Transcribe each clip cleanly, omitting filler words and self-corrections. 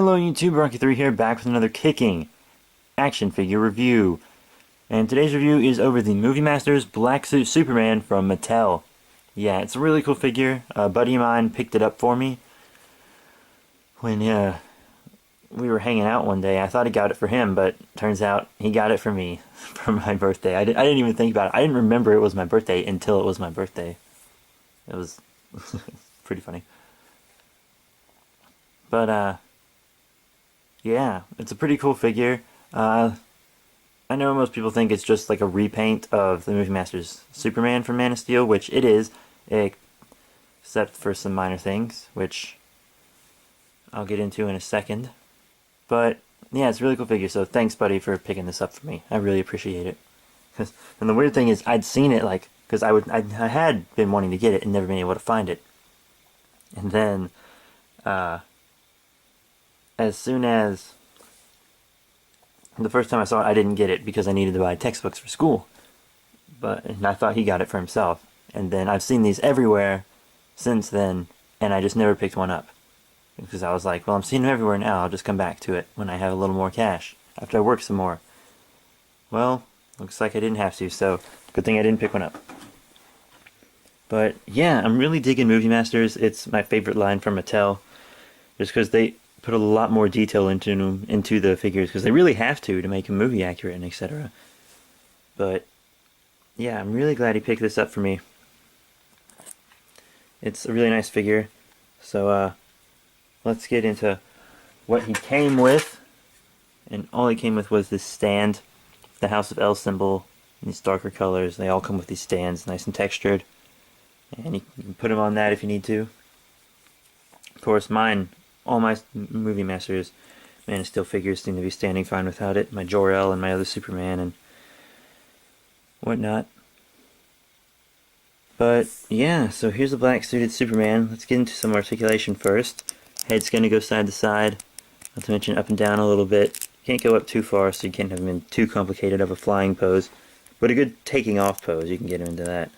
Hello YouTube, Rocky3 here, back with another kicking action figure review. And today's review is over the Movie Masters Black Suit Superman from Mattel. Yeah, it's a really cool figure. A buddy of mine picked it up for me when we were hanging out one day. I thought he got it for him, but turns out he got it for me for my birthday. I didn't even think about it. I didn't remember it was my birthday until it was my birthday. It was pretty funny. But, yeah, it's a pretty cool figure. I know most people think it's just like a repaint of the Movie Masters Superman from Man of Steel, which it is, except for some minor things, which I'll get into in a second. But, yeah, it's a really cool figure, so thanks, buddy, for picking this up for me. I really appreciate it. And the weird thing is, I'd seen it, like, because I had been wanting to get it and never been able to find it. And then, as soon as the first time I saw it, I didn't get it because I needed to buy textbooks for school. And I thought he got it for himself. And then I've seen these everywhere since then, and I just never picked one up. Because I was like, well, I'm seeing them everywhere now, I'll just come back to it when I have a little more cash, after I work some more. Well, looks like I didn't have to, so good thing I didn't pick one up. But yeah, I'm really digging Movie Masters. It's my favorite line from Mattel, just because they put a lot more detail into the figures, because they really have to make them movie accurate and etc. But yeah, I'm really glad he picked this up for me. It's a really nice figure. So let's get into what he came with. And all he came with was this stand, the House of El symbol, in these darker colors. They all come with these stands, nice and textured. And you can put them on that if you need to. Of course, all my Movie Masters Man of Steel figures seem to be standing fine without it. My Jor-El and my other Superman and whatnot. But yeah, so here's the black suited Superman. Let's get into some articulation first. Head's going to go side to side. Not to mention up and down a little bit. Can't go up too far, so you can't have him in too complicated of a flying pose. But a good taking off pose, you can get him into that.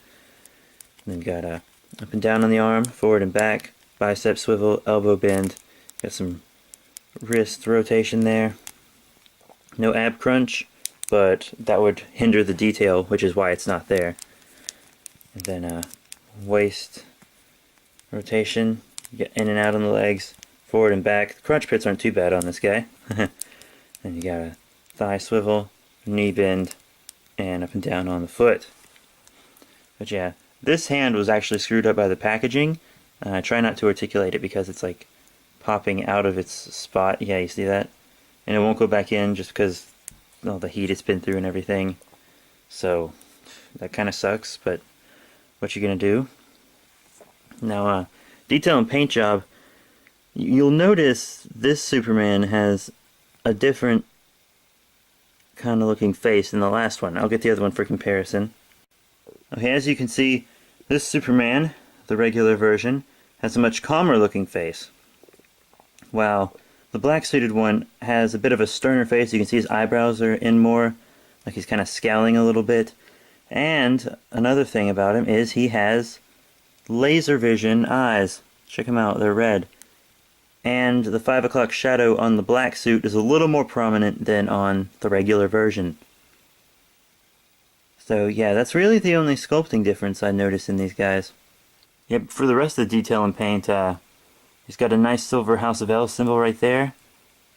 And then got up and down on the arm, forward and back, bicep swivel, elbow bend. Got some wrist rotation there. No ab crunch, but that would hinder the detail, which is why it's not there. And then waist rotation. Get in and out on the legs, forward and back. The crunch pits aren't too bad on this guy. Then you got a thigh swivel, knee bend, and up and down on the foot. But yeah, this hand was actually screwed up by the packaging. I try not to articulate it because it's like popping out of its spot. Yeah, you see that? And it won't go back in just because all the heat it's been through and everything. So that kind of sucks, but what you gonna do? Now, detail and paint job. You'll notice this Superman has a different kind of looking face than the last one. I'll get the other one for comparison. Okay, as you can see, this Superman, the regular version, has a much calmer looking face. While the black suited one has a bit of a sterner face. You can see his eyebrows are in more, like he's kind of scowling a little bit. And another thing about him is he has laser vision eyes. Check them out, they're red. And the 5 o'clock shadow on the black suit is a little more prominent than on the regular version. So yeah, that's really the only sculpting difference I noticed in these guys. Yep, for the rest of the detail and paint, he's got a nice silver House of El symbol right there.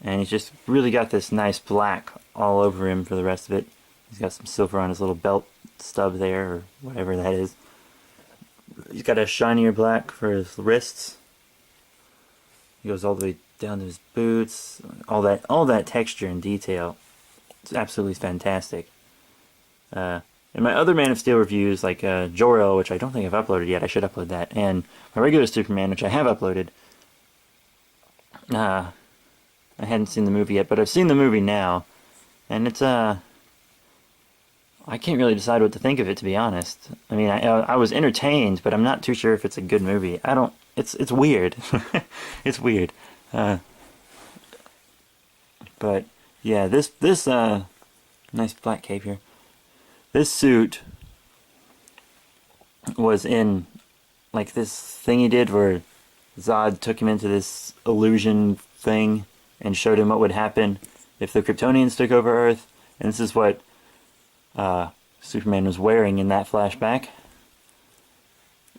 And he's just really got this nice black all over him for the rest of it. He's got some silver on his little belt stub there, or whatever that is. He's got a shinier black for his wrists. He goes all the way down to his boots. All that texture and detail. It's absolutely fantastic. In my other Man of Steel reviews, like Jor-El, which I don't think I've uploaded yet, I should upload that, and my regular Superman, which I have uploaded, I hadn't seen the movie yet, but I've seen the movie now, and it's, I can't really decide what to think of it, to be honest. I mean, I was entertained, but I'm not too sure if it's a good movie. It's weird. It's weird. But, yeah, this nice black cape here. This suit was in, like, this thing he did where Zod took him into this illusion thing and showed him what would happen if the Kryptonians took over Earth. And this is what Superman was wearing in that flashback.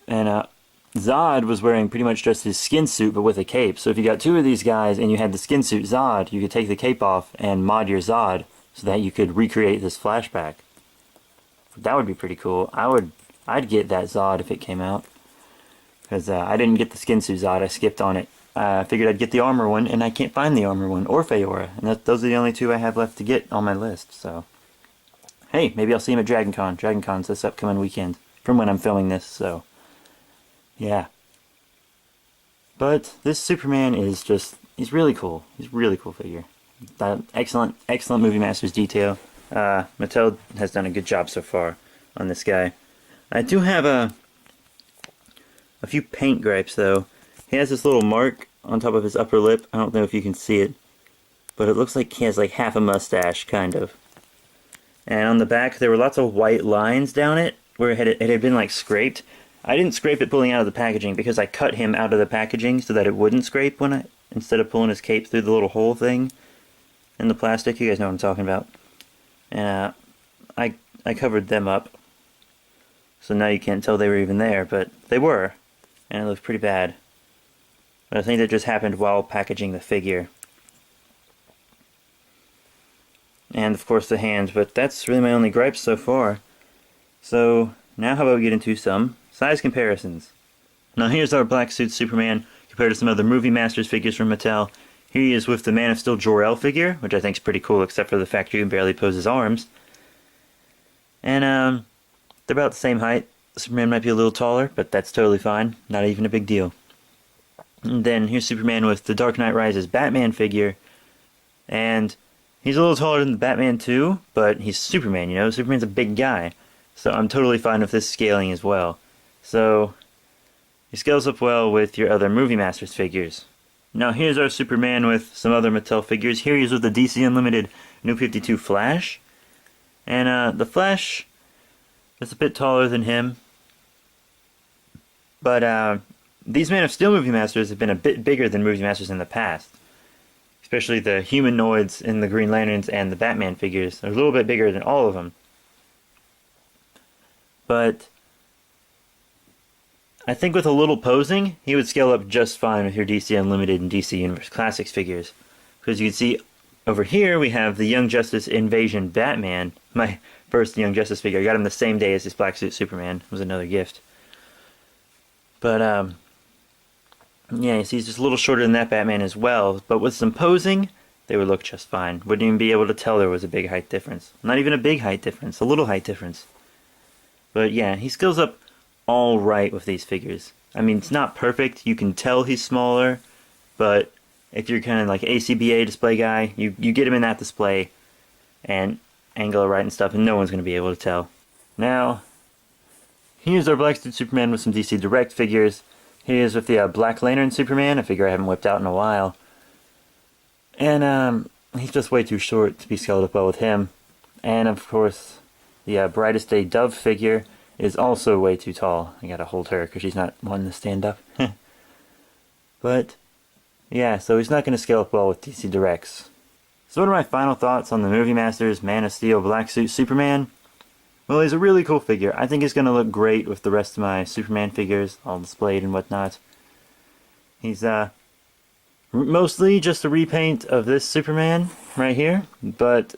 And Zod was wearing pretty much just his skin suit, but with a cape. So if you got two of these guys and you had the skin suit Zod, you could take the cape off and mod your Zod so that you could recreate this flashback. That would be pretty cool. I'd get that Zod if it came out. Because I didn't get the skin suit Zod, I skipped on it. I figured I'd get the armor one, and I can't find the armor one, or Feora. And those are the only two I have left to get on my list, so... Hey, maybe I'll see him at Dragon Con. Dragon Con's this upcoming weekend, from when I'm filming this, so... Yeah. But this Superman is just... He's really cool. He's a really cool figure. Excellent Movie Masters detail. Mattel has done a good job so far on this guy. I do have a few paint gripes, though. He has this little mark on top of his upper lip. I don't know if you can see it, but it looks like he has like half a mustache, kind of. And on the back, there were lots of white lines down it, where it had been like scraped. I didn't scrape it pulling out of the packaging because I cut him out of the packaging so that it wouldn't scrape instead of pulling his cape through the little hole thing in the plastic. You guys know what I'm talking about. And I covered them up, so now you can't tell they were even there, but they were, and it looked pretty bad. But I think that just happened while packaging the figure. And of course the hands, but that's really my only gripes so far. So now how about we get into some size comparisons. Now here's our black suit Superman compared to some other Movie Masters figures from Mattel. Here he is with the Man of Steel Jor-El figure, which I think is pretty cool except for the fact you can barely pose his arms. And they're about the same height. Superman might be a little taller, but that's totally fine. Not even a big deal. And then here's Superman with the Dark Knight Rises Batman figure. And he's a little taller than the Batman too, but he's Superman, you know? Superman's a big guy. So I'm totally fine with this scaling as well. So he scales up well with your other Movie Masters figures. Now here's our Superman with some other Mattel figures. Here he is with the DC Unlimited New 52 Flash. And the Flash is a bit taller than him. But these Man of Steel Movie Masters have been a bit bigger than Movie Masters in the past. Especially the humanoids in the Green Lanterns and the Batman figures. They're a little bit bigger than all of them. But I think with a little posing, he would scale up just fine with your DC Unlimited and DC Universe Classics figures. Because you can see over here we have the Young Justice Invasion Batman. My first Young Justice figure. I got him the same day as his Black Suit Superman. It was another gift. But yeah, you see he's just a little shorter than that Batman as well. But with some posing, they would look just fine. Wouldn't even be able to tell there was a big height difference. Not even a big height difference, a little height difference. But yeah, he scales up all right with these figures. I mean, it's not perfect. You can tell he's smaller, but if you're kind of like ACBA display guy, you get him in that display and angle it right and stuff, and no one's going to be able to tell. Now, here's our Black Suit Superman with some DC Direct figures. He is with the Black Lantern Superman, a figure I haven't whipped out in a while. And he's just way too short to be scaled up well with him. And of course, the Brightest Day Dove figure is also way too tall. I gotta hold her because she's not wanting to stand up. But yeah, so he's not going to scale up well with DC Directs. So what are my final thoughts on the Movie Masters Man of Steel Black Suit Superman? Well, he's a really cool figure. I think he's going to look great with the rest of my Superman figures, all displayed and whatnot. He's mostly just a repaint of this Superman right here, but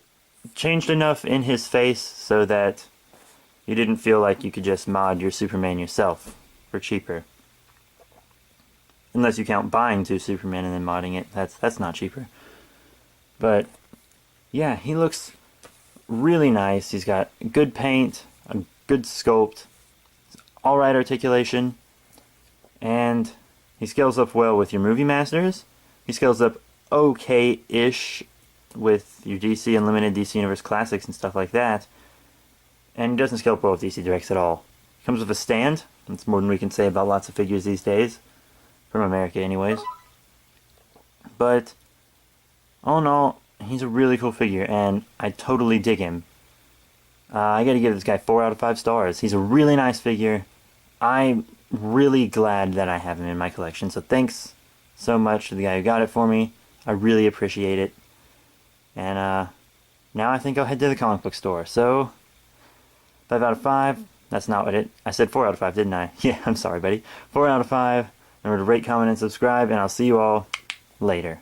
changed enough in his face so that you didn't feel like you could just mod your Superman yourself for cheaper. Unless you count buying two Supermen and then modding it. That's not cheaper. But yeah, he looks really nice. He's got good paint, a good sculpt, alright articulation, and he scales up well with your Movie Masters. He scales up okay-ish with your DC Unlimited, DC Universe Classics and stuff like that. And he doesn't scale up well with DC Directs at all. He comes with a stand. That's more than we can say about lots of figures these days. From America anyways. But all in all, he's a really cool figure, and I totally dig him. I gotta give this guy 4 out of 5 stars. He's a really nice figure. I'm really glad that I have him in my collection, so thanks so much to the guy who got it for me. I really appreciate it. And now I think I'll head to the comic book store. So 5 out of 5. That's not what I said 4 out of 5, didn't I? Yeah, I'm sorry, buddy. 4 out of 5. Remember to rate, comment, and subscribe, and I'll see you all later.